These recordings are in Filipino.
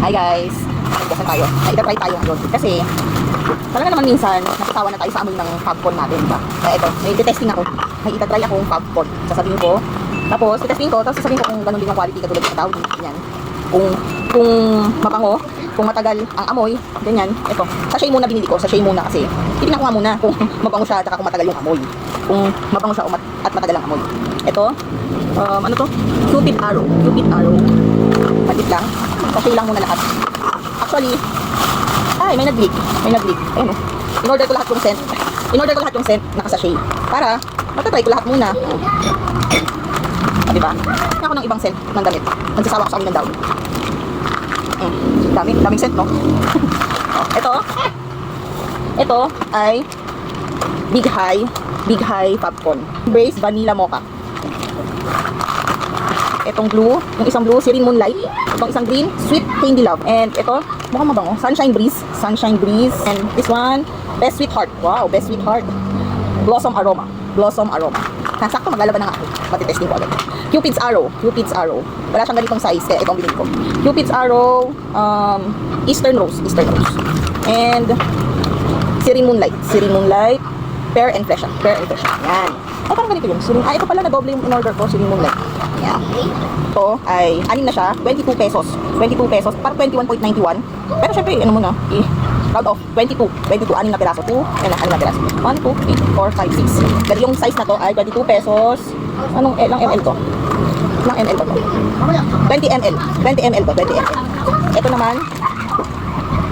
Hi guys! Nagdasan tayo. Naitatry tayo ngayon. Kasi, talaga naman minsan, nasasawa na tayo sa amoy ng popcorn natin, diba? Kaya ito, may testing ako. May itatry akong popcorn. Sasabihin ko. Tapos, testing ko. Tapos sasabihin ko kung ganun din ang quality katulad sa Downy. Ganyan. Kung mabango, kung matagal ang amoy, ganyan. Ito, sachet muna binili ko. Sachet muna kasi. Titignan ko nga muna kung mabango siya at kung matagal yung amoy. Kung mabango siya at matagal ang amoy. Ito, ano to? Cupid Arrow. Cupid Arrow. Malit lang. Sachet lang muna lahat. Actually, ay, may nag-leak. May nag-leak. Ayun o. In-order ko lahat yung scent. In-order ko lahat yung scent naka-sachet. Para, matatry ko lahat muna. Diba? Kaya ako ng ibang scent ng damit. Nagsasawa ko sa amin ng Downy. Daming scent, no? Ito ay Big High popcorn. Braised vanilla mocha. Itong blue, yung isang blue, Serene Moonlight. Itong isang green, Sweet Candy Love. And ito, mukhang mabango, Sunshine Breeze. And this one, Best Sweetheart. Wow, Best Sweetheart. Blossom Aroma. Sakto, maglalaban na nga ako. Matitesting ko agad. Cupid's Arrow. Wala siyang ganitong size, kaya itong binili ko. Cupid's Arrow, Eastern Rose. And Serene Moonlight. Pear and Fresh. Yan. Ay, parang ganito yun. Ito pala, na-double yung in-order ko, Serene Moonlight. Yan. Ito ay, anin na siya, 22 pesos. Parang 21.91. Pero syempre, ano muna, round off, 22, anin na piraso. 2, anin na piraso. 1, 2, 3, 4, 5, 6. Dahil yung size na to ay 22 pesos. Anong ml to? Ilang ml to? 20 ml to. Ito naman,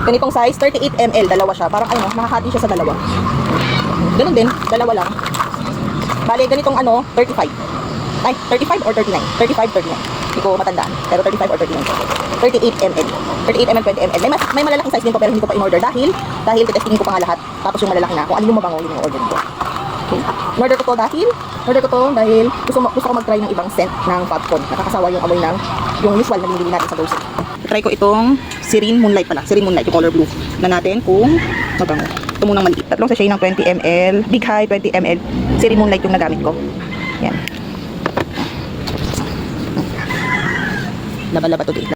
ganitong size, 38 ml, dalawa siya. Parang ano, nakakati siya sa dalawa. Ganun din, dalawa lang. Bale, ganitong 35. Ay, 35 or 39? 35, 39. Hindi ko matandaan. Pero 35 or 39. 38 ml. 38 ml, 20 ml. May malalaking size din po pero hindi ko pa in-order dahil testingin ko pa nga lahat. Tapos yung malalaki na. Kung ano yung mabango, yun yung order ko. Okay. In-order ko to dahil gusto ko mag-try ng ibang scent ng popcorn. Nakakasawa yung amoy ng yung usual na binibili natin sa grocery. Try ko itong Serene Moonlight pala. Serene Moonlight, yung color blue. Na natin kung mabango. Ito munang maliit. Tatlong sachet ng 20 ml. Big High, 20 ml. Serene Moonlight yung nagamit ko. Yan. Laba-laba to.